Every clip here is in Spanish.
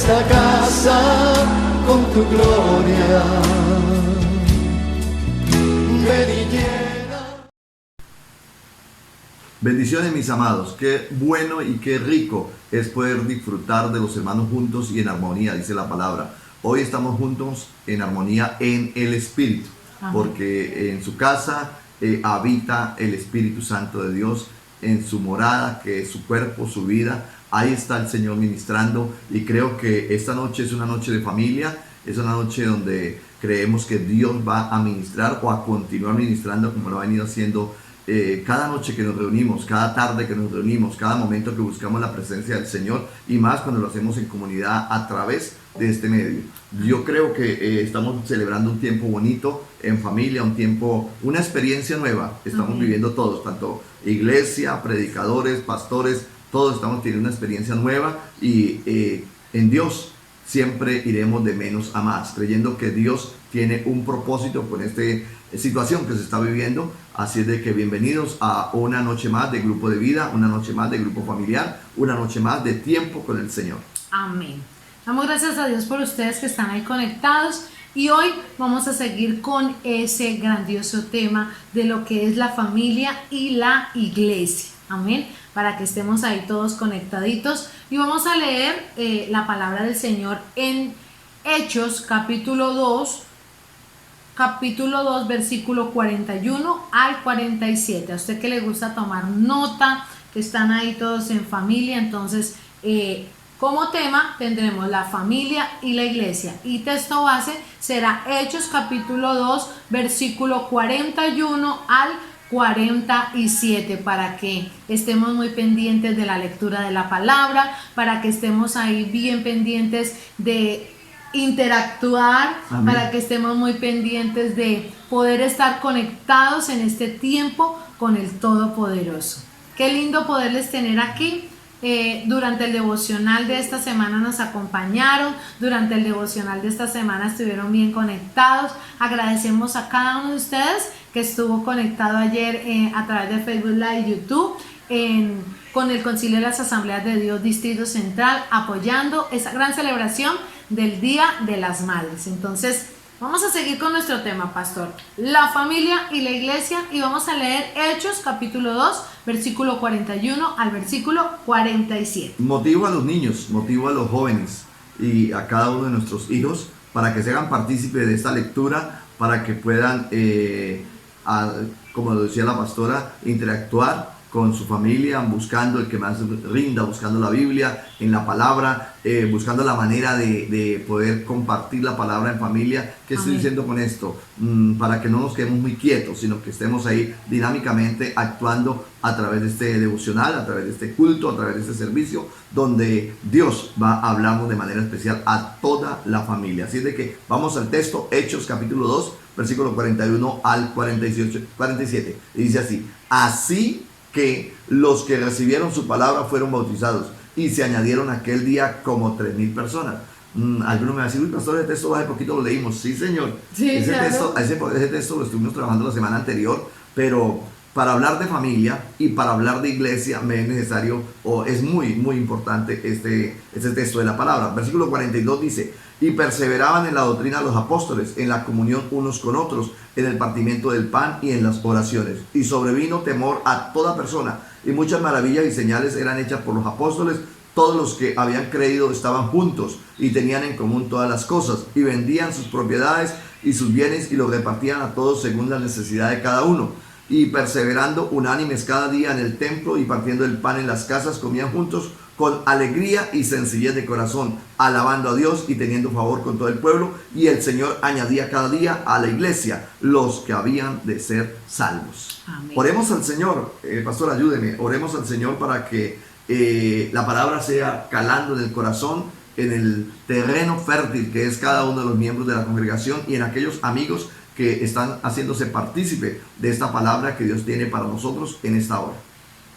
esta casa con tu gloria. Ven y llena. Bendiciones, mis amados. Qué bueno y qué rico es poder disfrutar de los hermanos juntos y en armonía, dice la palabra. Hoy estamos juntos en armonía en el Espíritu, porque en su casa habita el Espíritu Santo de Dios, en su morada, que es su cuerpo, su vida. Ahí está el Señor ministrando, y creo que esta noche es una noche de familia, es una noche donde creemos que Dios va a ministrar o a continuar ministrando como lo ha venido haciendo cada noche que nos reunimos, cada tarde que nos reunimos, cada momento que buscamos la presencia del Señor, y más cuando lo hacemos en comunidad a través de este medio. Yo creo que estamos celebrando un tiempo bonito en familia, un tiempo, una experiencia nueva. Estamos viviendo todos, tanto iglesia, predicadores, pastores, todos estamos teniendo una experiencia nueva, y en Dios siempre iremos de menos a más, creyendo que Dios tiene un propósito con esta situación que se está viviendo. Así es de que bienvenidos a una noche más de Grupo de Vida, una noche más de Grupo Familiar, una noche más de tiempo con el Señor. Amén. Damos gracias a Dios por ustedes que están ahí conectados, y hoy vamos a seguir con ese grandioso tema de lo que es la familia y la iglesia. Amén. Para que estemos ahí todos conectaditos, y vamos a leer la palabra del Señor en Hechos capítulo 2, versículo 41 al 47. A usted que le gusta tomar nota, que están ahí todos en familia, entonces como tema tendremos la familia y la iglesia, y texto base será Hechos capítulo 2, versículo 41 al 47, para que estemos muy pendientes de la lectura de la palabra, para que estemos ahí bien pendientes de interactuar. Amén. Para que estemos muy pendientes de poder estar conectados en este tiempo con el Todopoderoso. Qué lindo poderles tener aquí. Durante el devocional de esta semana nos acompañaron, durante el devocional de esta semana estuvieron bien conectados. Agradecemos a cada uno de ustedes que estuvo conectado ayer a través de Facebook Live y YouTube con el Concilio de las Asambleas de Dios Distrito Central, apoyando esa gran celebración del Día de las Madres. Entonces vamos a seguir con nuestro tema, pastor, la familia y la iglesia, y vamos a leer Hechos capítulo 2, versículo 41 al versículo 47. Motivo a los niños, motivo a los jóvenes y a cada uno de nuestros hijos para que se hagan partícipes de esta lectura, para que puedan, como decía la pastora, interactuar con su familia, buscando el que más rinda, buscando la Biblia, en la palabra, buscando la manera de poder compartir la palabra en familia. ¿Qué estoy diciendo con esto? Para que no nos quedemos muy quietos, sino que estemos ahí dinámicamente actuando a través de este devocional, a través de este culto, a través de este servicio, donde Dios va a hablarnos de manera especial a toda la familia. Así es de que vamos al texto, Hechos capítulo 2, versículo 41 al 47. Y dice así: así que los que recibieron su palabra fueron bautizados, y se añadieron aquel día como 3,000 personas. Algunos me van a decir: uy, pastor, ese texto hace poquito lo leímos. Sí, señor. Sí, ese texto lo estuvimos trabajando la semana anterior, pero para hablar de familia y para hablar de iglesia me es necesario, o es muy, muy importante este texto de la palabra. Versículo 42 dice: y perseveraban en la doctrina de los apóstoles, en la comunión unos con otros, en el partimiento del pan y en las oraciones. Y sobrevino temor a toda persona, y muchas maravillas y señales eran hechas por los apóstoles. Todos los que habían creído estaban juntos y tenían en común todas las cosas, y vendían sus propiedades y sus bienes y los repartían a todos según la necesidad de cada uno. Y perseverando unánimes cada día en el templo y partiendo el pan en las casas, comían juntos con alegría y sencillez de corazón, alabando a Dios y teniendo favor con todo el pueblo. Y el Señor añadía cada día a la iglesia los que habían de ser salvos. Amén. Oremos al Señor, pastor, ayúdeme. Oremos al Señor para que la palabra sea calando en el corazón, en el terreno fértil que es cada uno de los miembros de la congregación, y en aquellos amigos que están haciéndose partícipe de esta palabra que Dios tiene para nosotros en esta hora.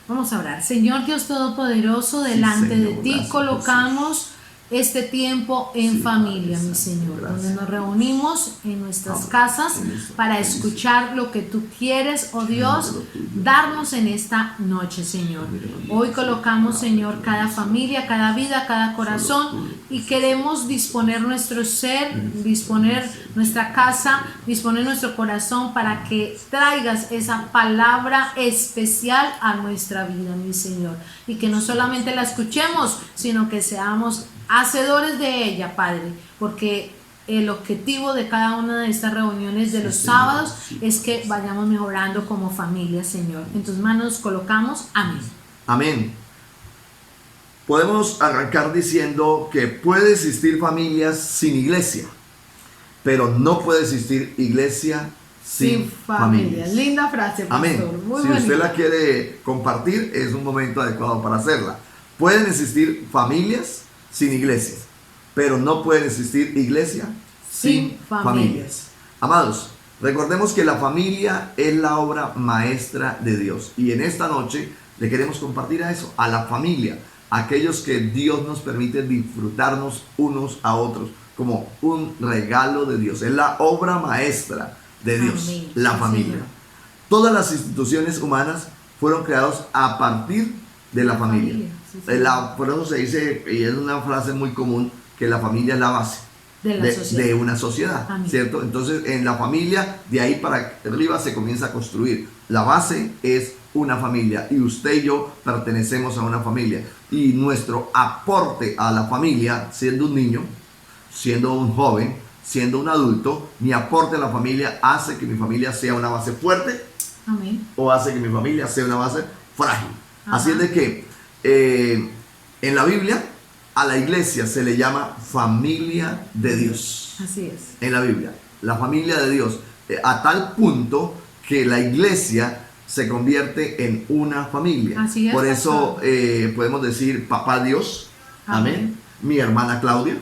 Vamos a orar. Señor Dios Todopoderoso, delante de ti colocamos este tiempo en Sí, familia, Padre mi Santo, Señor, gracias. donde nos reunimos en nuestras Amén. casas En nuestra para bendición. escuchar lo que tú quieres, oh Dios, lo tuyo. darnos en esta noche, Señor. Hoy colocamos, Señor, cada familia, cada vida, cada corazón y queremos disponer nuestro ser, disponer nuestra casa, disponer nuestro corazón para que traigas esa palabra especial a nuestra vida, mi Señor. Y que no solamente la escuchemos, sino que seamos hacedores de ella, Padre, porque el objetivo de cada una de estas reuniones de los sábados es que vayamos mejorando como familia, Señor. En tus manos colocamos. Amén. Amén. Podemos arrancar diciendo que puede existir familias sin iglesia, pero no puede existir iglesia sin familias. Linda frase, pastor. Amén. Muy Si bonita. usted la quiere compartir, es un momento adecuado para hacerla. Pueden existir familias sin iglesias, pero no pueden existir iglesia sin Sin familias. familias. Amados, recordemos que la familia es la obra maestra de Dios. Y en esta noche le queremos compartir a eso, a la familia, a aquellos que Dios nos permite disfrutarnos unos a otros como un regalo de Dios. Es la obra maestra de Dios, Amén. la Sí, familia. Señor. Todas las instituciones humanas fueron creadas a partir de la familia. Sí, señor. Por eso se dice, y es una frase muy común, que la familia es la base De la sociedad. de una sociedad, Amén. ¿cierto? Entonces, en la familia, de ahí para arriba se comienza a construir. La base es una familia y usted y yo pertenecemos a una familia. Y nuestro aporte a la familia, siendo un niño, siendo un joven, siendo un adulto, mi aporte a la familia hace que mi familia sea una base fuerte Amén. o hace que mi familia sea una base frágil. Ajá. Así es de que en la Biblia a la iglesia se le llama familia de Dios. Así es. En la Biblia, la familia de Dios, a tal punto que la iglesia se convierte en una familia. Así es, Por eso pastor. podemos decir papá Dios, amén. Amén. Mi hermana Claudia,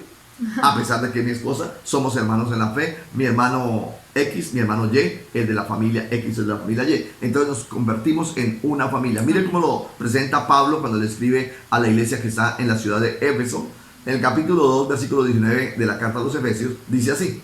a pesar de que es mi esposa, somos hermanos en la fe. Mi hermano X, mi hermano Y, es de la familia X, es de la familia Y. Entonces nos convertimos en una familia. Miren cómo lo presenta Pablo cuando le escribe a la iglesia que está en la ciudad de Éfeso. En el capítulo 2, versículo 19 de la carta a los Efesios, dice así.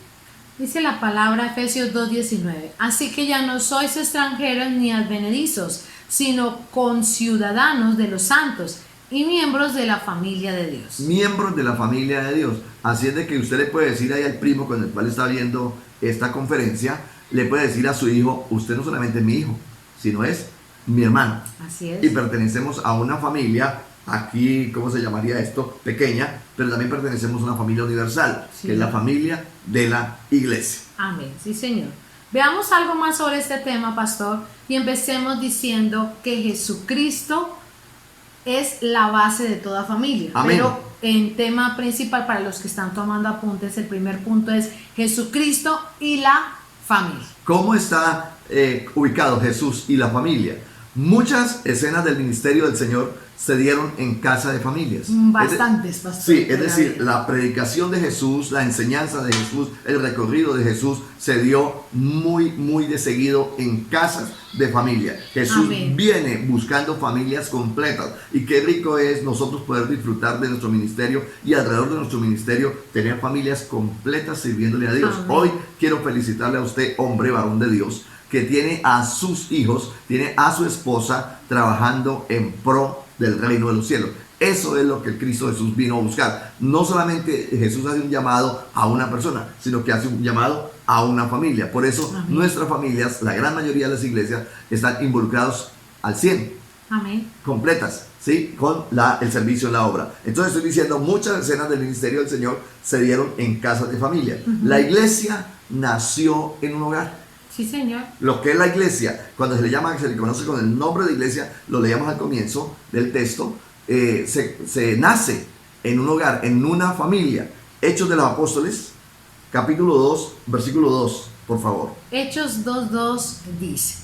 Dice la palabra Efesios 2:19. Así que ya no sois extranjeros ni advenedizos, sino conciudadanos de los santos y miembros de la familia de Dios. Miembros de la familia de Dios. Así es de que usted le puede decir ahí al primo con el cual está viendo esta conferencia, le puede decir a su hijo, usted no solamente es mi hijo, sino es mi hermano. Así es. Y pertenecemos a una familia, aquí, ¿cómo se llamaría esto? Pequeña, pero también pertenecemos a una familia universal, Sí. que es la familia de la iglesia. Amén, sí Señor. Veamos algo más sobre este tema, pastor, y empecemos diciendo que Jesucristo es la base de toda familia. Amén. Pero en tema principal, para los que están tomando apuntes, el primer punto es Jesucristo y la familia. ¿Cómo está ubicado Jesús y la familia? Muchas escenas del ministerio del Señor se dieron en casa de familias. Bastantes, pastor. Sí, es decir, la predicación de Jesús, la enseñanza de Jesús, el recorrido de Jesús se dio muy de seguido en casas de familia. Jesús Amén. viene buscando familias completas y qué rico es nosotros poder disfrutar de nuestro ministerio y alrededor de nuestro ministerio tener familias completas sirviéndole a Dios. Amén. Hoy quiero felicitarle a usted, hombre, varón de Dios, que tiene a sus hijos, tiene a su esposa trabajando en pro del reino de los cielos. Eso es lo que Cristo Jesús vino a buscar. No solamente Jesús hace un llamado a una persona, sino que hace un llamado a una familia. Por eso Amén. nuestras familias, la gran mayoría de las iglesias, están involucrados al 100, Amén. completas, ¿sí? Con el servicio en la obra. Entonces estoy diciendo, muchas escenas del ministerio del Señor se dieron en casas de familia. La iglesia nació en un hogar. Sí, Señor. Lo que es la iglesia, cuando se le llama, se le conoce con el nombre de iglesia, lo leemos al comienzo del texto, se nace en un hogar, en una familia. Hechos de los Apóstoles, capítulo 2, versículo 2, por favor. Hechos 2:2 dice: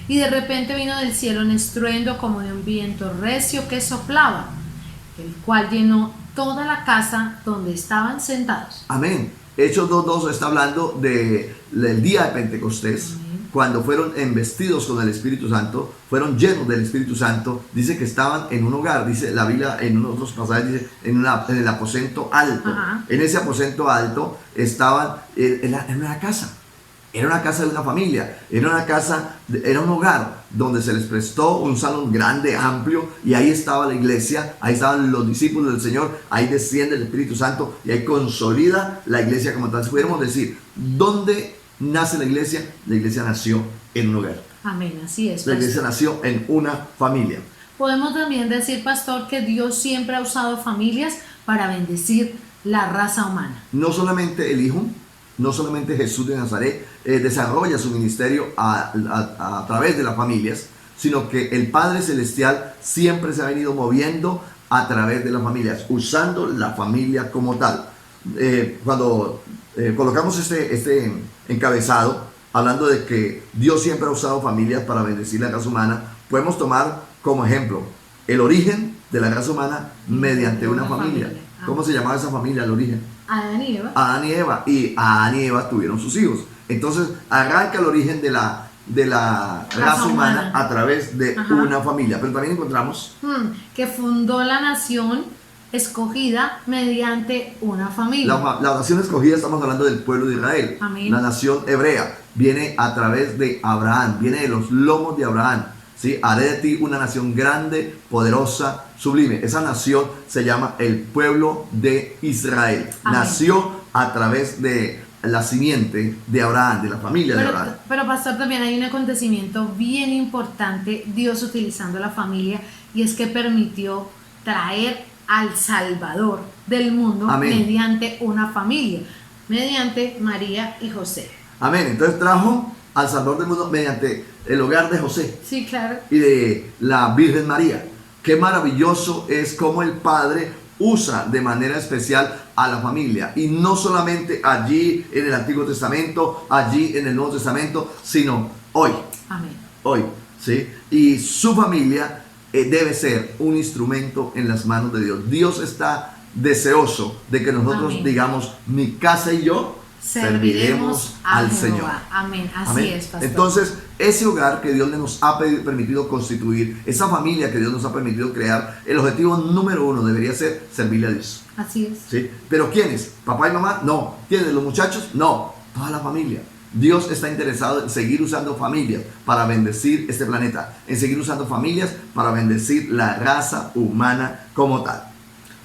y de repente vino del cielo un estruendo como de un viento recio que soplaba, el cual llenó toda la casa donde estaban sentados. Amén. Hechos 2:2 está hablando del día de Pentecostés, cuando fueron embestidos con el Espíritu Santo, fueron llenos del Espíritu Santo. Dice que estaban en un hogar, dice la Biblia en unos otros pasajes, dice en el aposento alto. Ajá. En ese aposento alto estaban en una casa. Era una casa de una familia, era un hogar donde se les prestó un salón grande, amplio, y ahí estaba la iglesia, ahí estaban los discípulos del Señor, ahí desciende el Espíritu Santo y ahí consolida la iglesia como tal. Si pudiéramos decir, ¿dónde nace la iglesia? La iglesia nació en un hogar. Amén, así es, La pastor. iglesia nació en una familia. Podemos también decir, pastor, que Dios siempre ha usado familias para bendecir la raza humana. No solamente el Hijo, no solamente Jesús de Nazaret desarrolla su ministerio a través de las familias, sino que el Padre Celestial siempre se ha venido moviendo a través de las familias, usando la familia como tal. Cuando colocamos este encabezado, hablando de que Dios siempre ha usado familias para bendecir la raza humana, podemos tomar como ejemplo el origen de la raza humana mediante una familia. ¿Cómo se llamaba esa familia al origen? Adán y Eva. Adán y Eva. Y Adán y Eva tuvieron sus hijos. Entonces arranca el origen de la raza humana a través de una familia. Pero también encontramos que fundó la nación escogida mediante una familia. la nación escogida. Estamos hablando del pueblo de Israel. Amén. La nación hebrea viene a través de Abraham, viene de los lomos de Abraham. ¿Sí? Haré de ti una nación grande, poderosa, sublime. Esa nación se llama el pueblo de Israel. Amén. Nació a través de la simiente de Abraham, de la familia de Abraham. Pero pastor, también hay un acontecimiento bien importante, Dios utilizando la familia, y es que permitió traer al Salvador del mundo. Amén. Mediante una familia, mediante María y José. Amén. Entonces trajo al Salvador del mundo mediante el hogar de José Sí, claro. y de la Virgen María. Qué maravilloso es cómo el Padre usa de manera especial a la familia, y no solamente allí en el Antiguo Testamento, allí en el Nuevo Testamento, sino hoy, Amén. ¿sí? Y su familia debe ser un instrumento en las manos de Dios. Dios está deseoso de que nosotros Amén. digamos, mi casa y yo serviremos al Jehová. Señor. Amén. Así Amén. es, pastor. Entonces, ese hogar que Dios nos ha permitido constituir, esa familia que Dios nos ha permitido crear, el objetivo número uno debería ser servirle a Dios. Así es. ¿Sí? ¿Pero quiénes? ¿Papá y mamá? No. ¿Quiénes? ¿Los muchachos? No. Toda la familia. Dios está interesado en seguir usando familias para bendecir este planeta, en seguir usando familias para bendecir la raza humana como tal.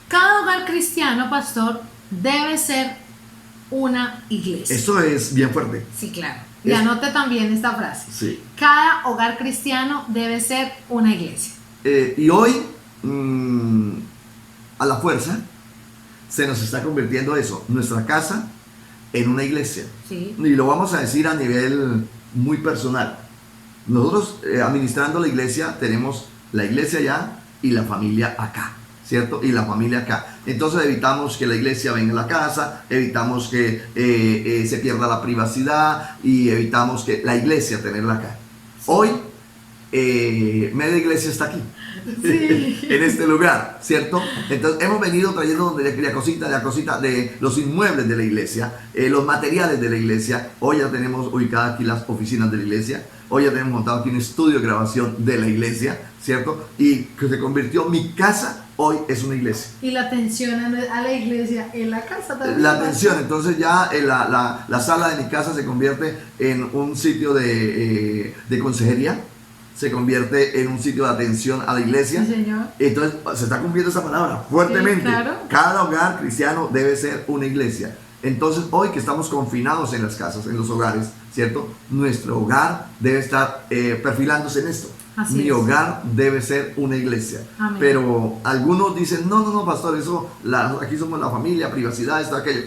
Cada hogar cristiano, pastor, debe ser una iglesia. Esto es bien fuerte. Sí, claro. Y anote también esta frase. Sí. Cada hogar cristiano debe ser una iglesia. Y hoy, a la fuerza, se nos está convirtiendo eso, nuestra casa, en una iglesia. Sí. Y lo vamos a decir a nivel muy personal. Nosotros administrando la iglesia tenemos la iglesia allá y la familia acá, ¿cierto? Y la familia acá. Entonces evitamos que la iglesia venga a la casa, evitamos que se pierda la privacidad y evitamos que la iglesia tenerla acá. Hoy, media iglesia está aquí. Sí. En este lugar, ¿cierto? Entonces hemos venido trayendo la cosita de los inmuebles de la iglesia, los materiales de la iglesia. Hoy ya tenemos ubicadas aquí las oficinas de la iglesia, hoy ya tenemos montado aquí un estudio de grabación de la iglesia, ¿cierto? Y que se convirtió, mi casa hoy es una iglesia. Y la atención a la iglesia en la casa también. La atención, entonces ya la sala de mi casa se convierte en un sitio de consejería, se convierte en un sitio de atención a la iglesia. Sí, señor. Entonces se está cumpliendo esa palabra fuertemente. Sí, claro. Cada hogar cristiano debe ser una iglesia. Entonces hoy que estamos confinados en las casas, en los hogares, ¿cierto? Nuestro hogar debe estar perfilándose en esto. Así Mi es. hogar debe ser una iglesia. Amén. Pero algunos dicen, no, pastor, eso, aquí somos la familia, privacidad, esto, aquello.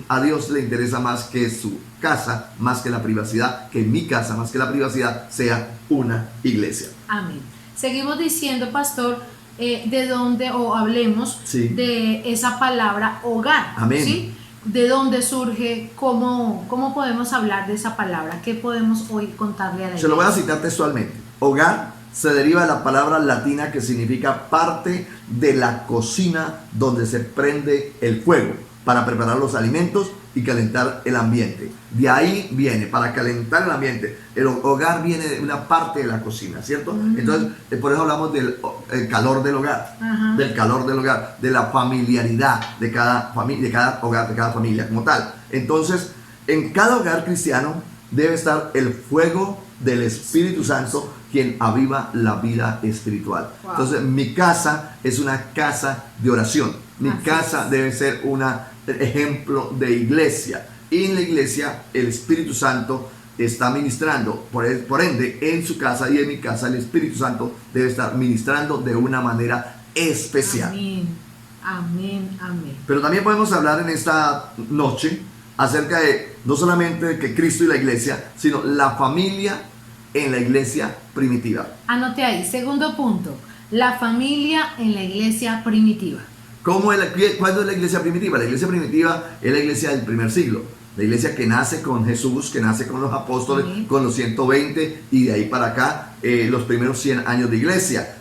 A Dios le interesa más que su casa, más que la privacidad, que mi casa, más que la privacidad, sea una iglesia. Amén. Seguimos diciendo, pastor, de dónde, o hablemos Sí. de esa palabra hogar. Amén. ¿Sí? ¿De dónde surge? ¿Cómo podemos hablar de esa palabra? ¿Qué podemos hoy contarle a la Se lo voy a iglesia? citar textualmente. Hogar se deriva de la palabra latina que significa parte de la cocina donde se prende el fuego. para preparar los alimentos y calentar el ambiente. De ahí viene, para calentar el ambiente. El hogar viene de una parte de la cocina, ¿cierto? Entonces, por eso hablamos del el calor del hogar, Ajá. del calor del hogar, de la familiaridad de cada familia, de cada hogar, de cada familia como tal. Entonces, en cada hogar cristiano debe estar el fuego del Espíritu Santo, quien aviva la vida espiritual. Wow. Entonces, mi casa es una casa de oración. Mi Así casa es. debe ser un ejemplo de iglesia. Y en la iglesia, el Espíritu Santo está ministrando. Por ende, en su casa y en mi casa, el Espíritu Santo debe estar ministrando de una manera especial. Amén, amén, amén. Pero también podemos hablar en esta noche acerca de no solamente de que Cristo y la iglesia, sino la familia en la iglesia primitiva. Anote ahí, segundo punto, la familia en la iglesia primitiva. ¿Cuándo es la iglesia primitiva? La iglesia primitiva es la iglesia del primer siglo. La iglesia que nace con Jesús, que nace con los apóstoles, Sí. con los 120 y de ahí para acá, los primeros 100 años de iglesia.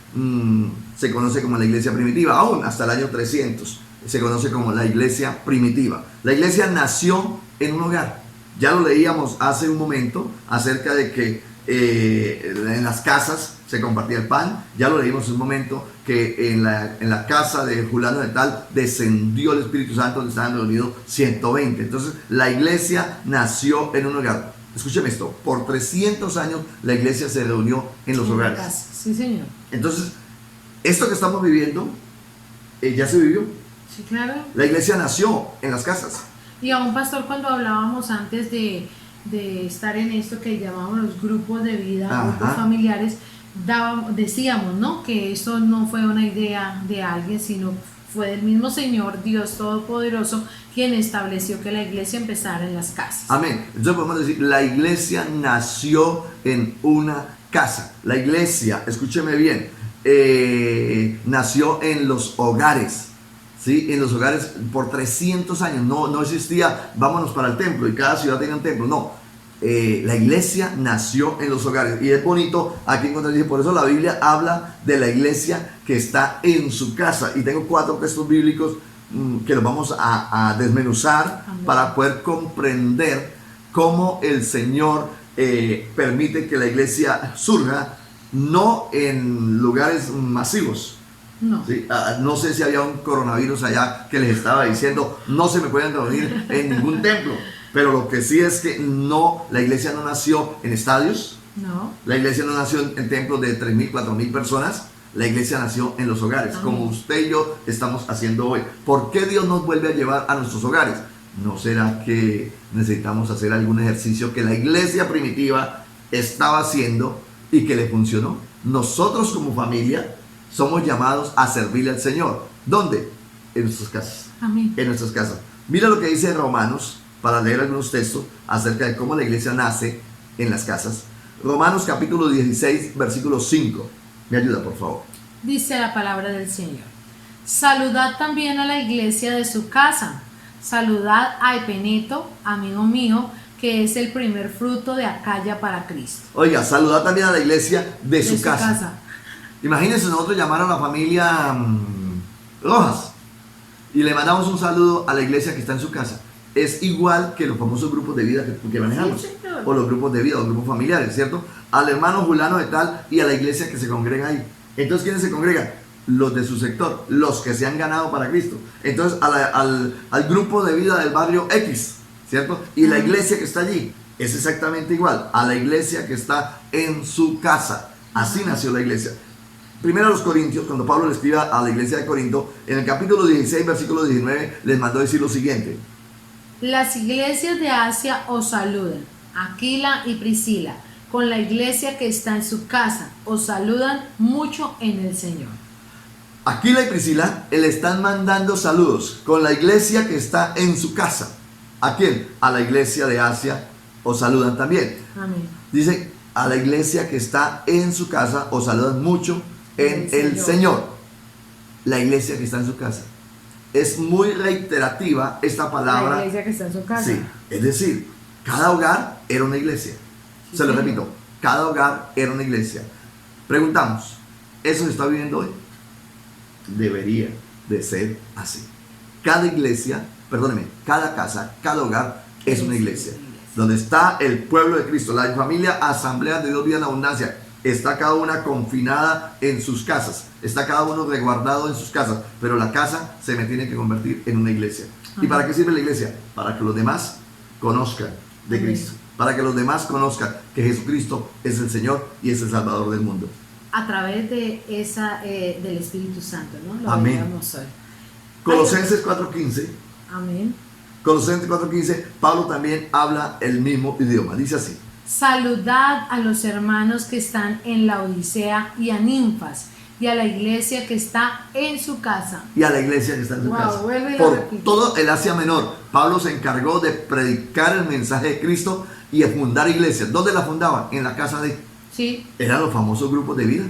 Se conoce como la iglesia primitiva, aún hasta el año 300. Se conoce como la iglesia primitiva. La iglesia nació en un hogar. Ya lo leíamos hace un momento acerca de que en las casas se compartía el pan. Ya lo leímos hace un momento que en la casa de Julano de Tal descendió el Espíritu Santo, donde estaban reunidos 120. Entonces la iglesia nació en un hogar. Escúcheme esto, por 300 años la iglesia se reunió en los En la hogares. casa. Sí, señor. Entonces, esto que estamos viviendo ya se vivió. Sí, claro. La iglesia nació en las casas. Y a un pastor, cuando hablábamos antes de estar en esto que llamamos los grupos de vida, Ajá. grupos familiares, decíamos, ¿no? Que eso no fue una idea de alguien, sino fue del mismo Señor, Dios Todopoderoso, quien estableció que la iglesia empezara en las casas. Amén. Entonces podemos decir, la iglesia nació en una casa. La iglesia, escúcheme bien, nació en los hogares. ¿Sí? En los hogares por 300 años. No existía, vámonos para el templo y cada ciudad tenía un templo. No. La iglesia nació en los hogares. Y es bonito aquí encontrar, por eso la Biblia habla de la iglesia que está en su casa. Y tengo 4 textos bíblicos que los vamos a desmenuzar. Amén. Para poder comprender cómo el Señor permite que la iglesia surja, no en lugares masivos. No. Sí, no sé si había un coronavirus allá que les estaba diciendo no se me pueden reunir en ningún templo, pero lo que sí es que la iglesia no nació en estadios, No. la iglesia no nació en templos de 3.000, 4.000 personas, la iglesia nació en los hogares, Amén. como usted y yo estamos haciendo hoy. ¿Por qué Dios nos vuelve a llevar a nuestros hogares? ¿No será que necesitamos hacer algún ejercicio que la iglesia primitiva estaba haciendo y que le funcionó? Nosotros como familia somos llamados a servirle al Señor. ¿Dónde? En nuestras casas. Amén. En nuestras casas. Mira lo que dice Romanos, para leer algunos textos acerca de cómo la iglesia nace en las casas. Romanos capítulo 16, versículo 5. Me ayuda, por favor. Dice la palabra del Señor. Saludad también a la iglesia de su casa. Saludad a Epeneto, amigo mío, que es el primer fruto de Acaya para Cristo. Oiga, saludar también a la iglesia de su casa. Imagínense nosotros llamar a la familia Rojas y le mandamos un saludo a la iglesia que está en su casa. Es igual que los famosos grupos de vida que manejamos, Sí, señor. o los grupos de vida, o grupos familiares, ¿cierto? Al hermano Julano de Tal y a la iglesia que se congrega ahí. Entonces, ¿quiénes se congregan? Los de su sector, los que se han ganado para Cristo. Entonces, al grupo de vida del barrio X, ¿cierto? Y la iglesia que está allí es exactamente igual a la iglesia que está en su casa. Así nació la iglesia. Primero a los Corintios, cuando Pablo le escribe a la iglesia de Corinto, en el capítulo 16, versículo 19, les mandó decir lo siguiente. Las iglesias de Asia os saludan, Aquila y Priscila, con la iglesia que está en su casa, os saludan mucho en el Señor. Aquila y Priscila le están mandando saludos con la iglesia que está en su casa. ¿A quién? A la iglesia de Asia os saludan también. Amén. Dice, a la iglesia que está en su casa os saludan mucho en el Señor. La iglesia que está en su casa. Es muy reiterativa esta palabra. La iglesia que está en su casa. Sí, es decir, cada hogar era una iglesia. Sí, Se lo señor. repito, cada hogar era una iglesia. Preguntamos, ¿eso se está viviendo hoy? Debería de ser así. Cada iglesia perdóneme, cada casa, cada hogar es una iglesia. Donde está el pueblo de Cristo, la familia Asamblea de Dios Vida en Abundancia. Está cada una confinada en sus casas, está cada uno resguardado en sus casas, pero la casa se me tiene que convertir en una iglesia. ¿Y para qué sirve la iglesia? Para que los demás conozcan de Cristo, para que los demás conozcan que Jesucristo es el Señor y es el Salvador del mundo. A través de del Espíritu Santo, ¿no? Lo Amén. veíamos hoy. Colosenses 4:15. Amén. Colosenses 4:15, Pablo también habla el mismo idioma. Dice así: Saludad a los hermanos que están en la Odisea y a Ninfas y a la iglesia que está en su casa. y a la iglesia que está en su Wow, casa. vuelve y lo Por repite. todo el Asia Menor, Pablo se encargó de predicar el mensaje de Cristo y de fundar iglesias. ¿Dónde la fundaban? En la casa de... Sí, Eran los famosos grupos de vida,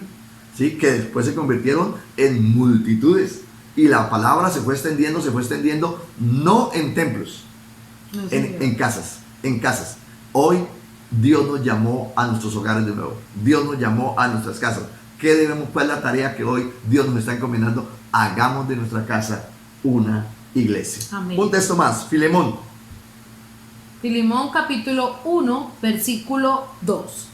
¿sí? Que después se convirtieron en multitudes. Y la palabra se fue extendiendo, no en templos, no sé. en casas. Hoy Dios nos llamó a nuestros hogares de nuevo. Dios nos llamó a nuestras casas. ¿Qué debemos? ¿Cuál es la tarea que hoy Dios nos está encomendando? Hagamos de nuestra casa una iglesia. Amén. Un texto más, Filemón. Filemón capítulo 1, versículo 2.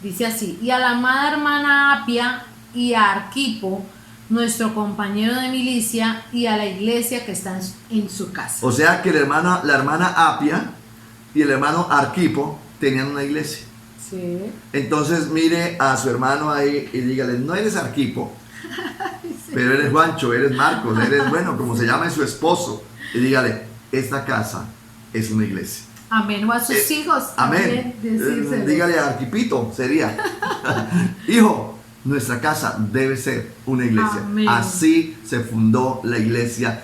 Dice así: y a la amada hermana Apia y a Arquipo, nuestro compañero de milicia, y a la iglesia que está en su casa. O sea que la hermana Apia y el hermano Arquipo tenían una iglesia. Sí. Entonces mire a su hermano ahí y dígale: no eres Arquipo, pero eres Juancho, eres Marcos, eres, bueno, como se llama su esposo. Y dígale: esta casa es una iglesia. Amén. O a sus hijos. Amén. También decírselo. Dígale a Arquipito, sería: hijo, nuestra casa debe ser una iglesia. Amén. Así se fundó la iglesia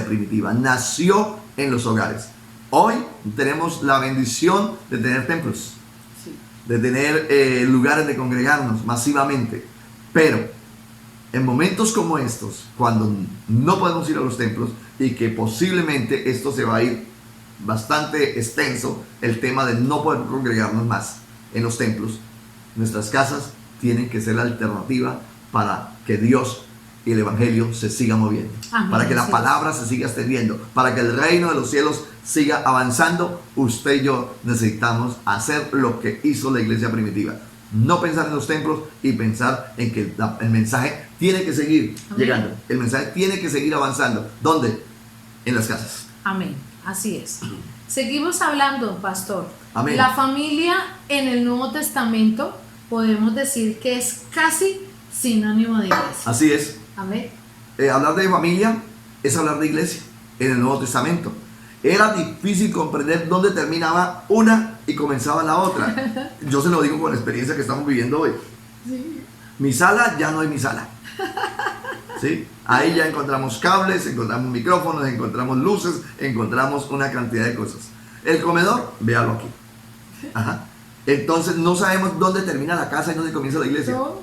primitiva. Nació en los hogares. Hoy tenemos la bendición de tener templos, Sí. de tener lugares de congregarnos masivamente. Pero en momentos como estos, cuando no podemos ir a los templos y que posiblemente esto se va a ir bastante extenso, el tema de no poder congregarnos más en los templos, nuestras casas tienen que ser la alternativa para que Dios y el Evangelio se siga moviendo, Amén, para que la sí. palabra se siga extendiendo, para que el reino de los cielos siga avanzando. Usted y yo necesitamos hacer lo que hizo la iglesia primitiva. No pensar en los templos y pensar en que el mensaje tiene que seguir Amén. llegando. El mensaje tiene que seguir avanzando. ¿Dónde? En las casas. Amén. Así es. Seguimos hablando, pastor. Amén. La familia en el Nuevo Testamento podemos decir que es casi sinónimo de iglesia. Así es. Amén. Hablar de familia es hablar de iglesia en el Nuevo Testamento. Era difícil comprender dónde terminaba una y comenzaba la otra. Yo se lo digo con la experiencia que estamos viviendo hoy. Sí. Mi sala, ya no hay mi sala. ¿Sí? Ahí ya encontramos cables, encontramos micrófonos, encontramos luces, encontramos una cantidad de cosas. El comedor, véalo aquí. Ajá. Entonces no sabemos dónde termina la casa y dónde comienza la iglesia. No.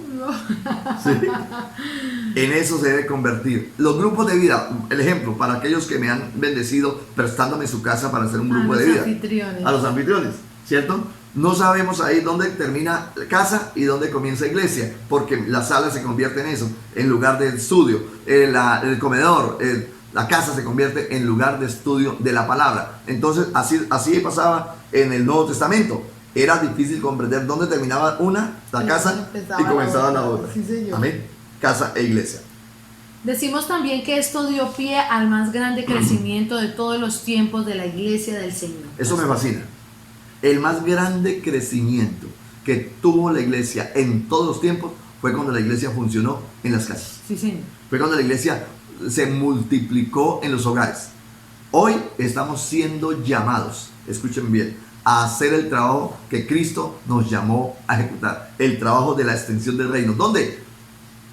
¿Sí? En eso se debe convertir. Los grupos de vida, el ejemplo, para aquellos que me han bendecido prestándome su casa para hacer un grupo A de los vida. anfitriones. A los anfitriones, ¿cierto? No sabemos ahí dónde termina la casa y dónde comienza iglesia, porque la sala se convierte en eso, en lugar de estudio. El comedor, la casa se convierte en lugar de estudio de la palabra. Entonces, así pasaba en el Nuevo Testamento. Era difícil comprender dónde terminaba la casa y comenzaba la otra. Sí, señor. Amén. Casa e iglesia. Decimos también que esto dio pie al más grande crecimiento de todos los tiempos de la iglesia del Señor. Eso me fascina. El más grande crecimiento que tuvo la iglesia en todos los tiempos fue cuando la iglesia funcionó en las casas. Sí, señor. Fue cuando la iglesia se multiplicó en los hogares. Hoy estamos siendo llamados, escuchen bien, a hacer el trabajo que Cristo nos llamó a ejecutar. El trabajo de la extensión del reino. ¿Dónde?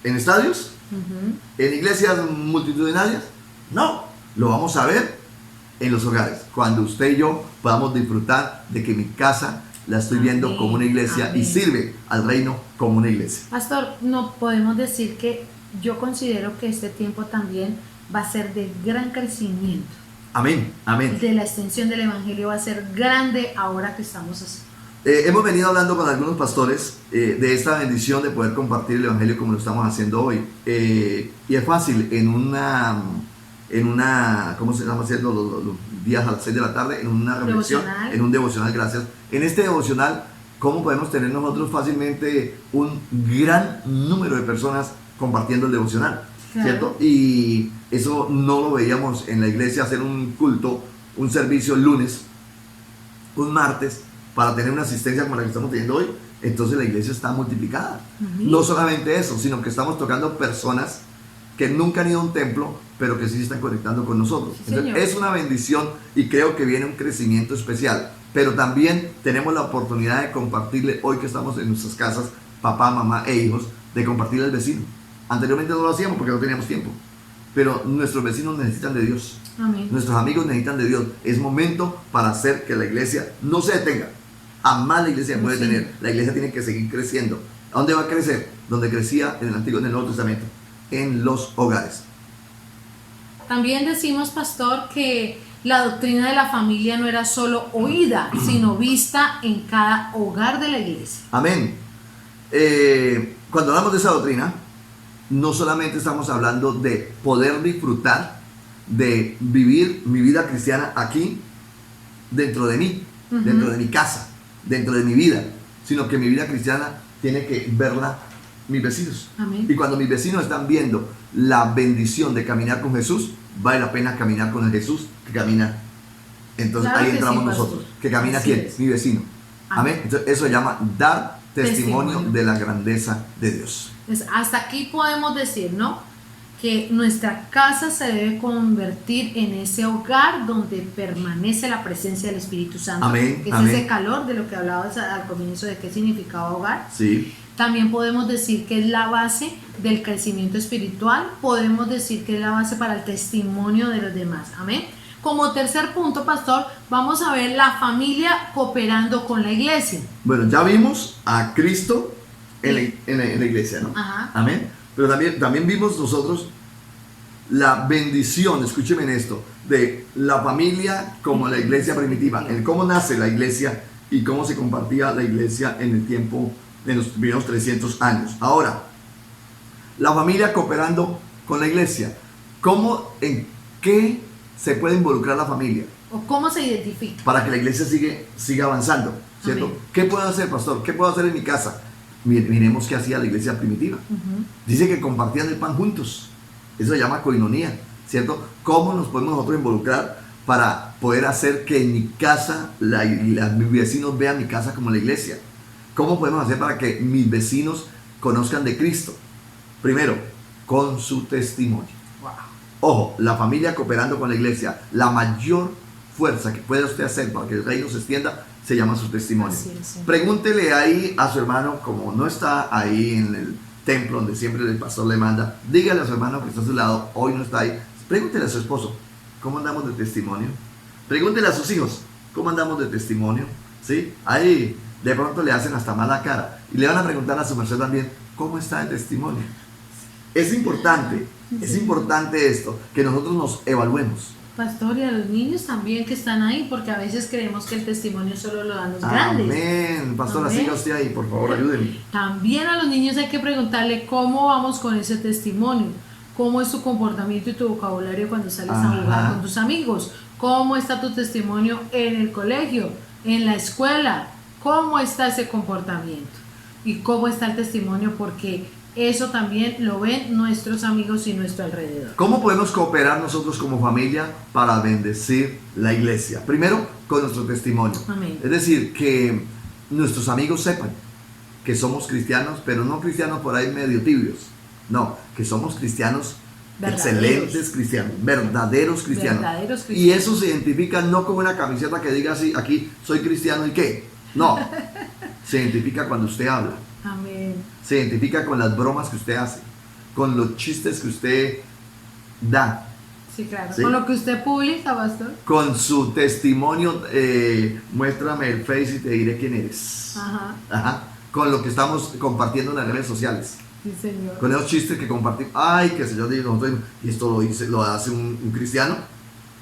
¿En estadios? Ujú. ¿En iglesias multitudinarias? No, lo vamos a ver en los hogares. Cuando usted y yo podamos disfrutar de que mi casa la estoy viendo Amén, como una iglesia y amén. sirve al reino como una iglesia. Pastor, no podemos decir que yo considero que este tiempo también va a ser de gran crecimiento. Amén, amén. De la extensión del evangelio va a ser grande ahora que estamos así. Hemos venido hablando con algunos pastores de esta bendición de poder compartir el evangelio como lo estamos haciendo hoy. Y es fácil en en una, ¿cómo se llama? Haciendo los días a las 6 de la tarde, en una reflexión, Devocional. en un devocional, gracias. En este devocional, ¿cómo podemos tener nosotros fácilmente un gran número de personas compartiendo el devocional? Claro. ¿Cierto? Y eso no lo veíamos en la iglesia, hacer un culto, un servicio el lunes, un martes, para tener una asistencia como la que estamos teniendo hoy. Entonces la iglesia está multiplicada. No solamente eso, sino que estamos tocando personas que nunca han ido a un templo, pero que sí se están conectando con nosotros. Sí, Entonces, señor. es una bendición y creo que viene un crecimiento especial. Pero también tenemos la oportunidad de compartirle, hoy que estamos en nuestras casas, papá, mamá e hijos, de compartirle al vecino. Anteriormente no lo hacíamos porque no teníamos tiempo, pero nuestros vecinos necesitan de Dios. Amén. Nuestros amigos necesitan de Dios. Es momento para hacer que la iglesia no se detenga. Jamás la iglesia puede Sí. tener. La iglesia tiene que seguir creciendo. ¿A dónde va a crecer? Donde crecía en el Antiguo y en el Nuevo Testamento. En los hogares. También decimos, pastor, que la doctrina de la familia no era solo oída, sino vista en cada hogar de la iglesia. Amén. Cuando hablamos de esa doctrina, no solamente estamos hablando de poder disfrutar de vivir mi vida cristiana aquí, dentro de mí, dentro de mi casa, dentro de mi vida, sino que mi vida cristiana tiene que verla mis vecinos. Amén. Y cuando mis vecinos están viendo la bendición de caminar con Jesús, vale la pena caminar con el Jesús que camina. Entonces Claro ahí que entramos sí, pastor. nosotros. ¿Que camina Así quién? es. Mi vecino. Amén. Entonces eso se llama dar testimonio Testimonio. de la grandeza de Dios. Pues hasta aquí podemos decir, ¿no? Que nuestra casa se debe convertir en ese hogar donde permanece la presencia del Espíritu Santo. Amén, Es amén. ese calor de lo que hablabas al comienzo de qué significaba hogar. Sí. También podemos decir que es la base del crecimiento espiritual. Podemos decir que es la base para el testimonio de los demás. Amén. Como tercer punto, pastor, vamos a ver la familia cooperando con la iglesia. Bueno, ya vimos a Cristo en la iglesia, ¿no? Ajá. Amén. Pero también vimos nosotros la bendición, escúcheme en esto, de la familia como la iglesia primitiva, en cómo nace la iglesia y cómo se compartía la iglesia en el tiempo de los primeros 300 años. Ahora, la familia cooperando con la iglesia, ¿en qué se puede involucrar la familia ¿O cómo se identifica? para que la iglesia siga avanzando? ¿Cierto? Amén. ¿Qué puedo hacer, pastor? ¿Qué puedo hacer en mi casa? Miremos qué hacía la iglesia primitiva. Dice que compartían el pan juntos. Eso se llama coinonía, ¿cierto? ¿Cómo nos podemos nosotros involucrar para poder hacer que en mi casa, mis vecinos vean mi casa como la iglesia? ¿Cómo podemos hacer para que mis vecinos conozcan de Cristo? Primero, con su testimonio. Wow. Ojo, la familia cooperando con la iglesia, la mayor fuerza que puede usted hacer para que el reino se extienda, se llama su testimonio. Así es, sí. Pregúntele ahí a su hermano, como no está ahí en el templo donde siempre el pastor le manda, dígale a su hermano que está a su lado, hoy no está ahí. Pregúntele a su esposo, ¿cómo andamos de testimonio? Pregúntele a sus hijos, ¿cómo andamos de testimonio? ¿Sí? Ahí de pronto le hacen hasta mala cara y le van a preguntar a su merced también, ¿cómo está el testimonio? Es importante esto, que nosotros nos evaluemos. Pastor, y a los niños también que están ahí, porque a veces creemos que el testimonio solo lo dan los grandes. Amén. Pastora, Amén. siga usted ahí, por favor, ayúdenme. También a los niños hay que preguntarle cómo vamos con ese testimonio, cómo es tu comportamiento y tu vocabulario cuando sales a Ajá. jugar con tus amigos, cómo está tu testimonio en el colegio, en la escuela, cómo está ese comportamiento y cómo está el testimonio, porque eso también lo ven nuestros amigos y nuestro alrededor. ¿Cómo podemos cooperar nosotros como familia para bendecir la iglesia? Primero, con nuestro testimonio. Amén. Es decir, que nuestros amigos sepan que somos cristianos, pero no cristianos por ahí medio tibios. No, que somos cristianos, Verdaderos. excelentes cristianos, verdaderos cristianos. Verdaderos Y cristianos. eso se identifica no como una camiseta que diga así, aquí soy cristiano y qué. No, se identifica cuando usted habla. Amén. Se identifica con las bromas que usted hace, con los chistes que usted da, Sí, claro. ¿Sí? Con lo que usted publica, pastor. con su testimonio, muéstrame el Face y te diré quién eres. Ajá. Ajá. Con lo que estamos compartiendo en las redes sociales, Sí, señor. con esos chistes que compartimos. Ay, que el Señor dice, nosotros, y esto lo hace un cristiano.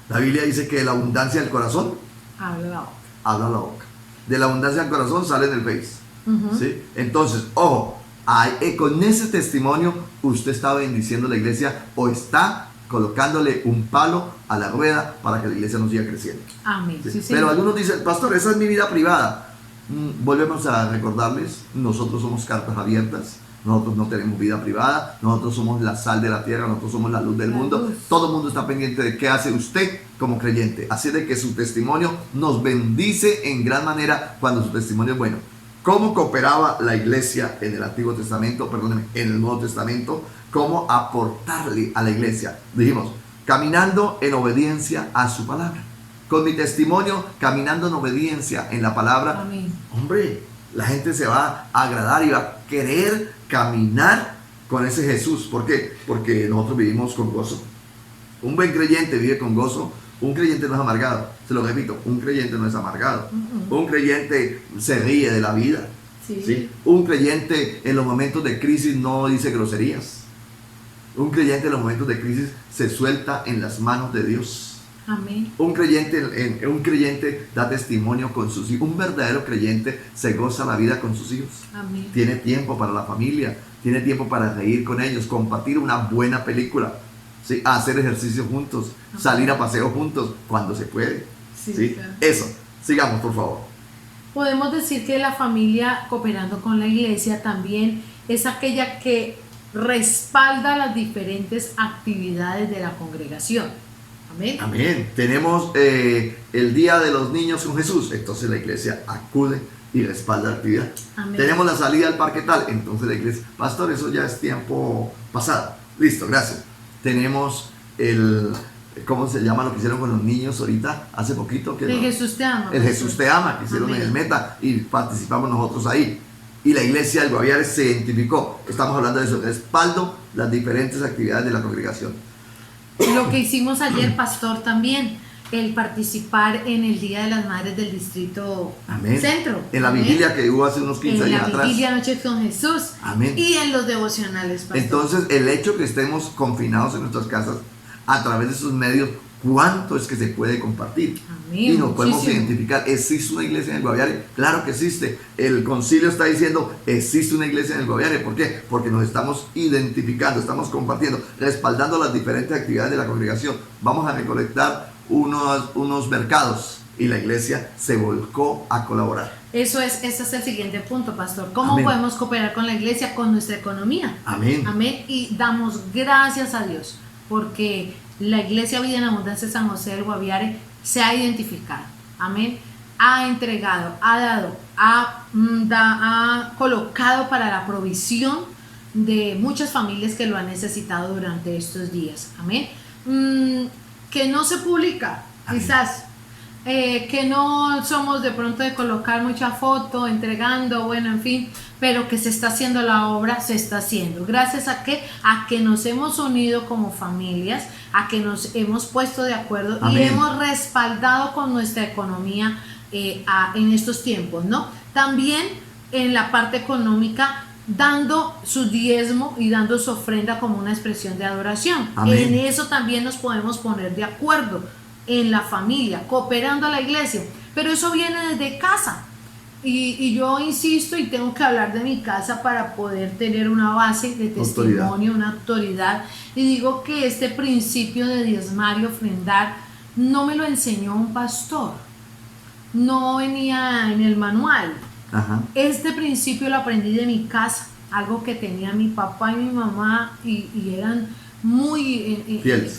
La Biblia dice que de la abundancia del corazón Habla la boca. habla la boca. De la abundancia del corazón sale en el Face. Ujú. ¿Sí? Entonces, ojo, con ese testimonio usted está bendiciendo la iglesia o está colocándole un palo a la rueda para que la iglesia no siga creciendo. Amén. Sí. Sí, sí. Pero algunos dicen, pastor, esa es mi vida privada. Volvemos a recordarles, nosotros somos cartas abiertas, nosotros no tenemos vida privada, nosotros somos la sal de la tierra, nosotros somos la luz del mundo. Todo el mundo está pendiente de qué hace usted como creyente. Así de que su testimonio nos bendice en gran manera cuando su testimonio es bueno. ¿Cómo cooperaba la iglesia en el Antiguo Testamento, perdónenme, en el Nuevo Testamento? ¿Cómo aportarle a la iglesia? Dijimos, caminando en obediencia a su palabra. Con mi testimonio, caminando en obediencia en la palabra. Amén. Hombre, la gente se va a agradar y va a querer caminar con ese Jesús. ¿Por qué? Porque nosotros vivimos con gozo. Un buen creyente vive con gozo. Un creyente no es amargado. Se lo repito, un creyente no es amargado. Un creyente se ríe de la vida. ¿Sí? Un creyente en los momentos de crisis no dice groserías. Un creyente en los momentos de crisis se suelta en las manos de Dios. Amén. Un creyente da testimonio con sus hijos. Un verdadero creyente se goza la vida con sus hijos. Amén. Tiene tiempo para la familia, tiene tiempo para reír con ellos, compartir una buena película, ¿sí? Hacer ejercicio juntos, salir a paseo juntos cuando se puede. ¿Sí? Claro. Eso. Sigamos, por favor. Podemos decir que la familia cooperando con la iglesia también es aquella que respalda las diferentes actividades de la congregación. Amén. Amén. Tenemos el Día de los Niños con Jesús. Entonces la iglesia acude y respalda la actividad. Amén. Tenemos la salida al parque tal. Entonces la iglesia, pastor, eso ya es tiempo pasado. Listo, gracias. Tenemos ¿cómo se llama lo que hicieron con los niños ahorita? Hace poquito. El Jesús te ama. El Jesús te ama, que hicieron Amén. en el Meta y participamos nosotros ahí. Y la iglesia del Guaviare se identificó. Estamos hablando de eso, respaldo las diferentes actividades de la congregación. Lo que hicimos ayer, pastor, también, el participar en el Día de las Madres del Distrito Amén. Centro. En la Amén. vigilia que hubo hace unos 15 años En la atrás. vigilia Noche con Jesús. Amén. Y en los devocionales, pastor. Entonces, el hecho que estemos confinados en nuestras casas a través de esos medios, ¿cuánto es que se puede compartir? Amén, Y nos podemos muchísimo. identificar. ¿Existe una iglesia en el Guaviare? Claro que existe. El concilio está diciendo, existe una iglesia en el Guaviare. ¿Por qué? Porque nos estamos identificando, estamos compartiendo, respaldando las diferentes actividades de la congregación. Vamos a recolectar unos mercados y la iglesia se volcó a colaborar. Ese es el siguiente punto, pastor. ¿Cómo Amén. podemos cooperar con la iglesia? Con nuestra economía. Amén. Amén. Y damos gracias a Dios porque la Iglesia Vida en Abundancia San José del Guaviare se ha identificado. Amén. Ha entregado, ha dado, ha colocado para la provisión de muchas familias que lo han necesitado durante estos días. Amén. Que no se publica, Amén. quizás. Que no somos de pronto de colocar mucha foto, entregando, bueno, en fin, pero que se está haciendo la obra, se está haciendo. ¿Gracias a qué? A que nos hemos unido como familias, a que nos hemos puesto de acuerdo. Amén. Y hemos respaldado con nuestra economía en estos tiempos, ¿no? También en la parte económica, dando su diezmo y dando su ofrenda como una expresión de adoración. Amén. En eso también nos podemos poner de acuerdo en la familia, cooperando a la iglesia, pero eso viene desde casa y yo insisto y tengo que hablar de mi casa para poder tener una base de testimonio, una autoridad, y digo que este principio de diezmar y ofrendar no me lo enseñó un pastor, no venía en el manual. Ajá. Este principio lo aprendí de mi casa, algo que tenía mi papá y mi mamá y eran muy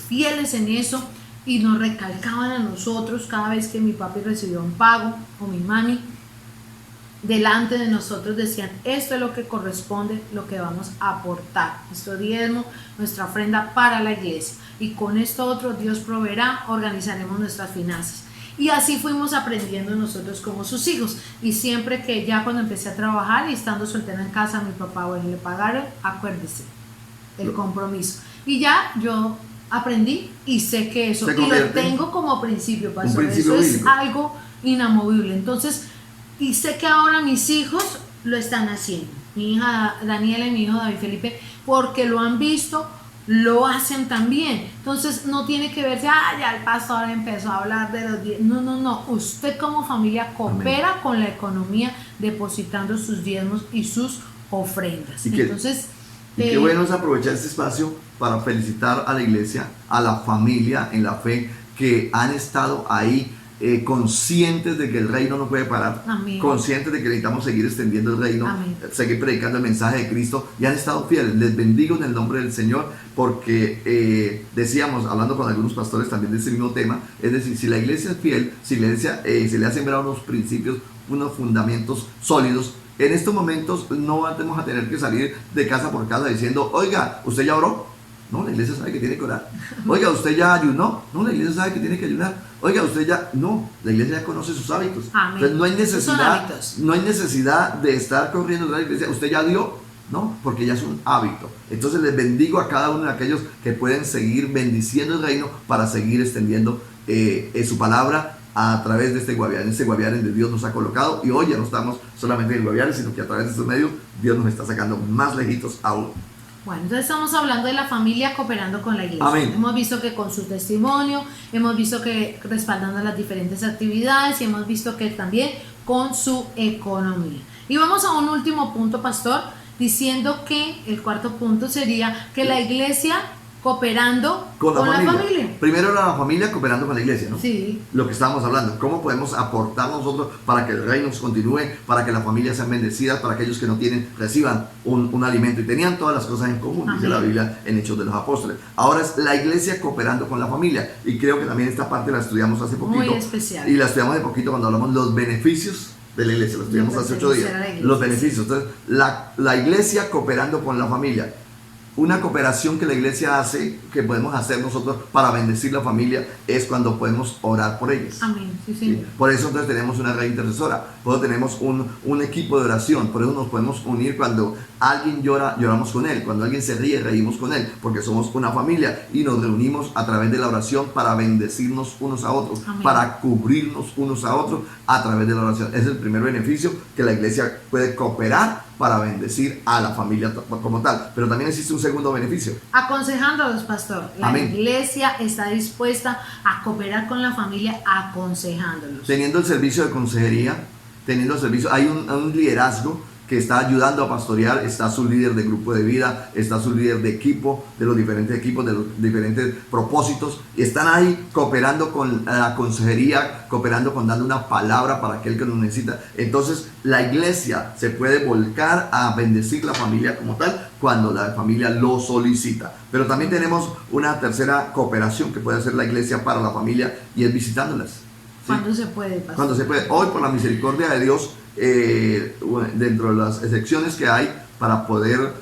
fieles en eso. Y nos recalcaban a nosotros cada vez que mi papi recibió un pago o mi mami, delante de nosotros decían, esto es lo que corresponde, lo que vamos a aportar, nuestro diezmo, nuestra ofrenda para la iglesia. Y con esto otro Dios proveerá, organizaremos nuestras finanzas. Y así fuimos aprendiendo nosotros como sus hijos. Y siempre que ya cuando empecé a trabajar y estando soltera en casa, mi papá, bueno, le pagaron, acuérdese, el compromiso. Y ya yo aprendí y sé que eso, y lo tengo como principio, pastor. Eso es algo inamovible. Entonces, y sé que ahora mis hijos lo están haciendo. Mi hija Daniela y mi hijo David Felipe, porque lo han visto, lo hacen también. Entonces, no tiene que verse, ya el pastor empezó a hablar de los 10. No. Usted como familia coopera Amén. Con la economía, depositando sus diezmos y sus ofrendas. Entonces, Y qué bueno es aprovechar este espacio para felicitar a la iglesia, a la familia en la fe que han estado ahí conscientes de que el reino no puede parar, Amén. conscientes de que necesitamos seguir extendiendo el reino, Amén. seguir predicando el mensaje de Cristo, y han estado fieles. Les bendigo en el nombre del Señor, porque decíamos, hablando con algunos pastores también de este mismo tema, es decir, si la iglesia es fiel, si la iglesia se le ha sembrado unos principios, unos fundamentos sólidos, en estos momentos no vamos a tener que salir de casa por casa diciendo, oiga, ¿usted ya oró? No, la iglesia sabe que tiene que orar. Oiga, ¿usted ya ayunó? No, la iglesia sabe que tiene que ayunar. Oiga, usted ya... No, la iglesia ya conoce sus hábitos. Amén. Entonces no hay Son hábitos. no hay necesidad de estar corriendo de la iglesia. ¿Usted ya dio? No, porque ya es un hábito. Entonces les bendigo a cada uno de aquellos que pueden seguir bendiciendo el reino para seguir extendiendo su palabra a través de este Guaviare, donde Dios nos ha colocado. Y hoy ya no estamos solamente en el Guaviare, sino que a través de estos medios Dios nos está sacando más lejitos aún. Bueno, entonces estamos hablando de la familia cooperando con la iglesia. Amén. Hemos visto que con su testimonio, hemos visto que respaldando las diferentes actividades y hemos visto que también con su economía. Y vamos a un último punto, pastor, diciendo que el cuarto punto sería que la iglesia cooperando con la familia. Primero la familia cooperando con la iglesia, ¿no? Sí. Lo que estábamos hablando, cómo podemos aportar nosotros para que el reino continúe, para que la familia sea bendecida, para aquellos que no tienen, reciban un alimento. Y tenían todas las cosas en común, dice la Biblia en Hechos de los Apóstoles. Ahora es la iglesia cooperando con la familia. Y creo que también esta parte la estudiamos hace poquito. Muy especial. Y la estudiamos hace poquito cuando hablamos de los beneficios de la iglesia. Lo estudiamos hace 8 días. Los beneficios. Entonces, la iglesia cooperando con la familia. Una cooperación que la iglesia hace, que podemos hacer nosotros para bendecir la familia, es cuando podemos orar por ellos. Amén. Sí, señor. ¿Sí? Por eso entonces tenemos una red intercesora, por eso tenemos un equipo de oración, por eso nos podemos unir cuando alguien llora, lloramos con él, cuando alguien se ríe, reímos con él, porque somos una familia y nos reunimos a través de la oración para bendecirnos unos a otros, Amén. para cubrirnos unos a otros a través de la oración. Ese es el primer beneficio, que la iglesia puede cooperar para bendecir a la familia como tal. Pero también existe un segundo beneficio. Aconsejándolos, pastor. La Amén. iglesia está dispuesta a cooperar con la familia aconsejándolos. Teniendo el servicio de consejería, teniendo el servicio, hay un liderazgo que está ayudando a pastorear, está su líder de grupo de vida, está su líder de equipo, de los diferentes equipos, de los diferentes propósitos, y están ahí cooperando con la consejería, cooperando con dando una palabra para aquel que lo necesita. Entonces la iglesia se puede volcar a bendecir la familia como tal cuando la familia lo solicita. Pero también tenemos una tercera cooperación que puede hacer la iglesia para la familia, y es visitándolas. ¿Sí? ¿Cuándo se puede, pastor? Cuando se puede. Hoy, por la misericordia de Dios, dentro de las excepciones que hay para poder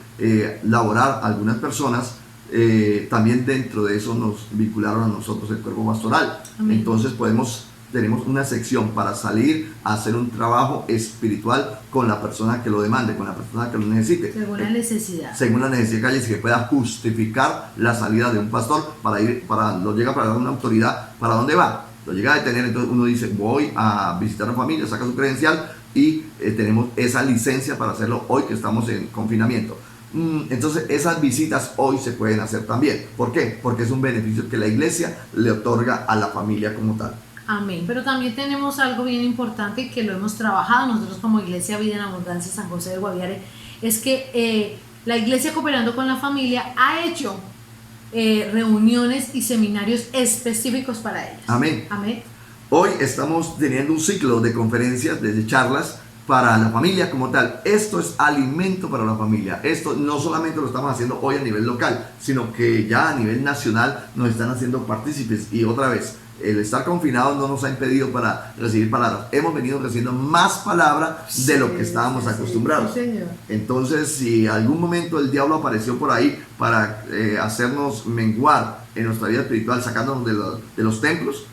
laborar algunas personas, también dentro de eso nos vincularon a nosotros el cuerpo pastoral. Amén. Entonces tenemos una sección para salir a hacer un trabajo espiritual con la persona que lo demande, con la persona que lo necesite. Según la necesidad. Según la necesidad que pueda justificar la salida de un pastor lo llega para dar una autoridad para dónde va. Lo llega a detener, entonces uno dice, voy a visitar a una familia, saca su credencial y tenemos esa licencia para hacerlo hoy que estamos en confinamiento. Entonces esas visitas hoy se pueden hacer también. ¿Por qué? Porque es un beneficio que la iglesia le otorga a la familia como tal. Amén. Pero también tenemos algo bien importante que lo hemos trabajado nosotros como Iglesia Vida en Abundancia San José del Guaviare, es que la iglesia cooperando con la familia ha hecho reuniones y seminarios específicos para ellos. Amén. Amén. Hoy estamos teniendo un ciclo de conferencias, de charlas para la familia como tal. Esto es alimento para la familia. Esto no solamente lo estamos haciendo hoy a nivel local, sino que ya a nivel nacional nos están haciendo partícipes. Y otra vez, el estar confinados no nos ha impedido para recibir palabras. Hemos venido recibiendo más palabra de lo que estábamos acostumbrados. Sí, señor. Entonces, si algún momento el diablo apareció por ahí para hacernos menguar en nuestra vida espiritual, sacándonos de los templos,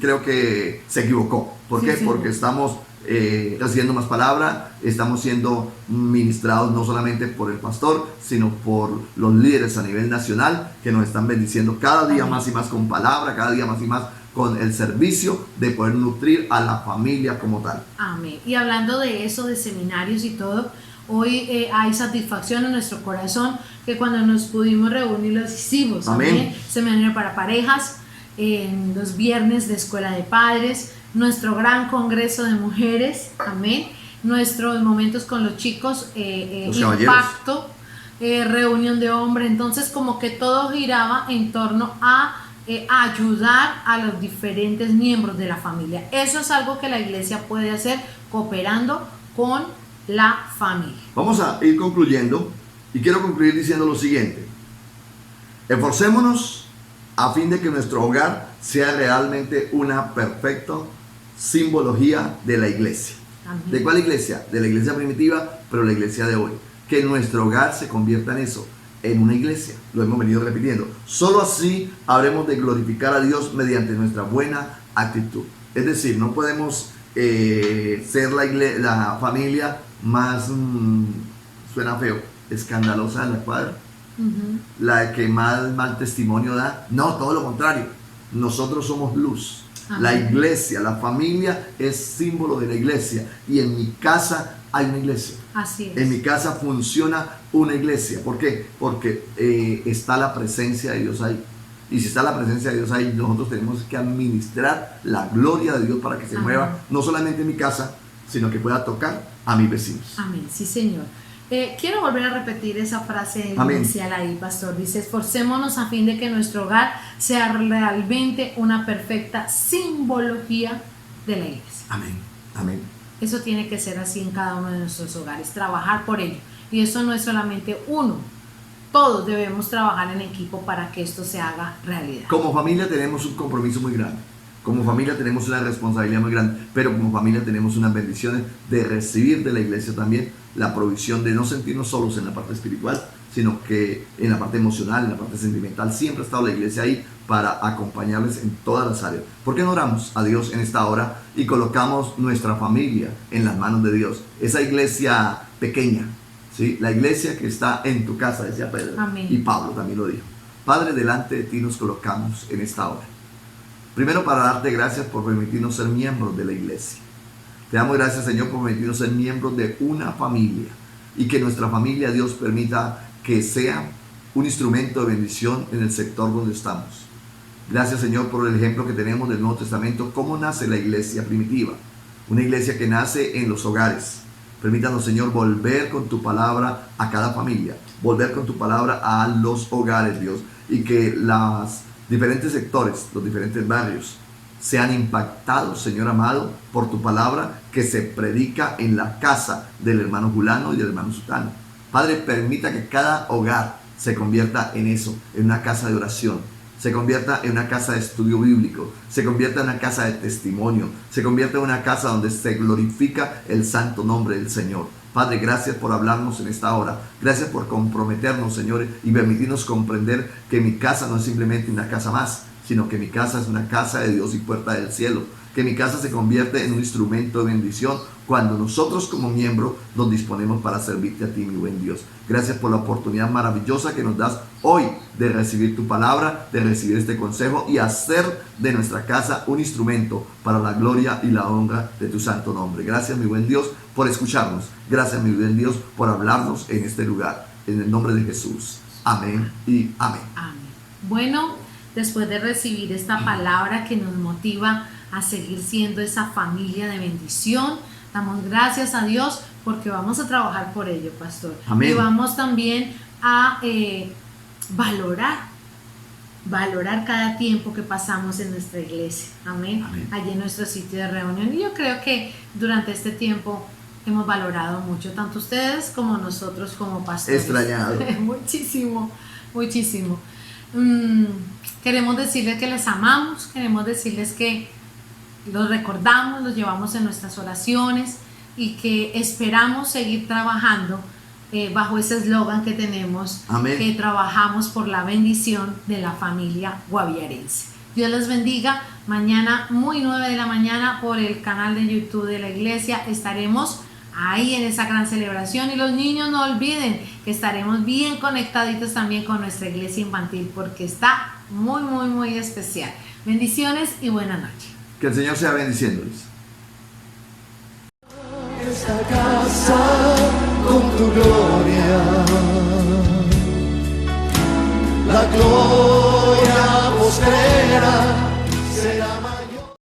creo que se equivocó. ¿Por qué? Sí. Porque estamos recibiendo más palabra, estamos siendo ministrados no solamente por el pastor, sino por los líderes a nivel nacional que nos están bendiciendo cada día más y más con palabra, cada día más y más con el servicio de poder nutrir a la familia como tal. Amén. Y hablando de eso, de seminarios y todo, hoy hay satisfacción en nuestro corazón que cuando nos pudimos reunir los hicimos. Amén. Seminario para parejas, en los viernes de escuela de padres, nuestro gran congreso de mujeres, amén, nuestros momentos con los chicos, Los caballeros. impacto, reunión de hombres. Entonces como que todo giraba en torno a ayudar a los diferentes miembros de la familia. Eso es algo que la iglesia puede hacer cooperando con la familia. Vamos a ir concluyendo y quiero concluir diciendo lo siguiente. Esforcémonos a fin de que nuestro hogar sea realmente una perfecta simbología de la iglesia. Amén. ¿De cuál iglesia? De la iglesia primitiva, pero la iglesia de hoy. Que nuestro hogar se convierta en eso, en una iglesia. Lo hemos venido repitiendo. Solo así habremos de glorificar a Dios mediante nuestra buena actitud. Es decir, no podemos ser la familia más, suena feo, escandalosa de la cuadra, la que más mal testimonio da. No, todo lo contrario. Nosotros somos luz. Amén. La iglesia, la familia es símbolo de la iglesia. Y en mi casa hay una iglesia. Así es. En mi casa funciona una iglesia. ¿Por qué? Porque está la presencia de Dios ahí. Y si está la presencia de Dios ahí, nosotros tenemos que administrar la gloria de Dios para que se Amén. mueva, no solamente en mi casa, sino que pueda tocar a mis vecinos. Amén, sí Señor. Quiero volver a repetir esa frase Amén. inicial ahí, pastor. Dice, esforcémonos a fin de que nuestro hogar sea realmente una perfecta simbología de la iglesia. Amén. Amén. Eso tiene que ser así en cada uno de nuestros hogares, trabajar por ello. Y eso no es solamente uno, todos debemos trabajar en equipo para que esto se haga realidad. Como familia tenemos un compromiso muy grande. Como familia tenemos una responsabilidad muy grande, pero como familia tenemos unas bendiciones de recibir de la iglesia también la provisión de no sentirnos solos en la parte espiritual, sino que en la parte emocional, en la parte sentimental, siempre ha estado la iglesia ahí para acompañarles en todas las áreas. ¿Por qué no oramos a Dios en esta hora y colocamos nuestra familia en las manos de Dios? Esa iglesia pequeña, ¿sí? La iglesia que está en tu casa, decía Pedro. Amén. Y Pablo también lo dijo. Padre, delante de ti nos colocamos en esta hora. Primero, para darte gracias por permitirnos ser miembros de la iglesia. Te damos gracias, Señor, por permitirnos ser miembros de una familia y que nuestra familia, Dios, permita que sea un instrumento de bendición en el sector donde estamos. Gracias, Señor, por el ejemplo que tenemos del Nuevo Testamento, cómo nace la iglesia primitiva. Una iglesia que nace en los hogares. Permítanos, Señor, volver con tu palabra a cada familia, volver con tu palabra a los hogares, Dios, y que los diferentes sectores, los diferentes barrios, sean impactados, Señor amado, por tu palabra que se predica en la casa del hermano Julano y del hermano Sutano. Padre, permita que cada hogar se convierta en eso, en una casa de oración, se convierta en una casa de estudio bíblico, se convierta en una casa de testimonio, se convierta en una casa donde se glorifica el santo nombre del Señor. Padre, gracias por hablarnos en esta hora. Gracias por comprometernos, Señor, y permitirnos comprender que mi casa no es simplemente una casa más, sino que mi casa es una casa de Dios y puerta del cielo. Que mi casa se convierte en un instrumento de bendición cuando nosotros como miembros nos disponemos para servirte a ti, mi buen Dios. Gracias por la oportunidad maravillosa que nos das hoy de recibir tu palabra, de recibir este consejo y hacer de nuestra casa un instrumento para la gloria y la honra de tu santo nombre. Gracias, mi buen Dios, por escucharnos. Gracias, mi buen Dios, por hablarnos en este lugar. En el nombre de Jesús. Amén y amén. Amén. Bueno, después de recibir esta palabra que nos motiva a seguir siendo esa familia de bendición, damos gracias a Dios porque vamos a trabajar por ello, pastor. Amén. Y vamos también a valorar cada tiempo que pasamos en nuestra iglesia. Amén. Amén. Allí en nuestro sitio de reunión. Y yo creo que durante este tiempo hemos valorado mucho, tanto ustedes como nosotros como pastores. Extrañado. Muchísimo, muchísimo. Queremos decirles que les amamos, queremos decirles que los recordamos, los llevamos en nuestras oraciones y que esperamos seguir trabajando bajo ese eslogan que tenemos. Amén. Que trabajamos por la bendición de la familia guaviarense. Dios les bendiga. Mañana muy 9 de la mañana por el canal de YouTube de la iglesia estaremos ahí en esa gran celebración, y los niños no olviden que estaremos bien conectaditos también con nuestra iglesia infantil porque está muy, muy, muy especial. Bendiciones y buena noche. Que el Señor sea bendiciéndoles. Esta casa con tu gloria.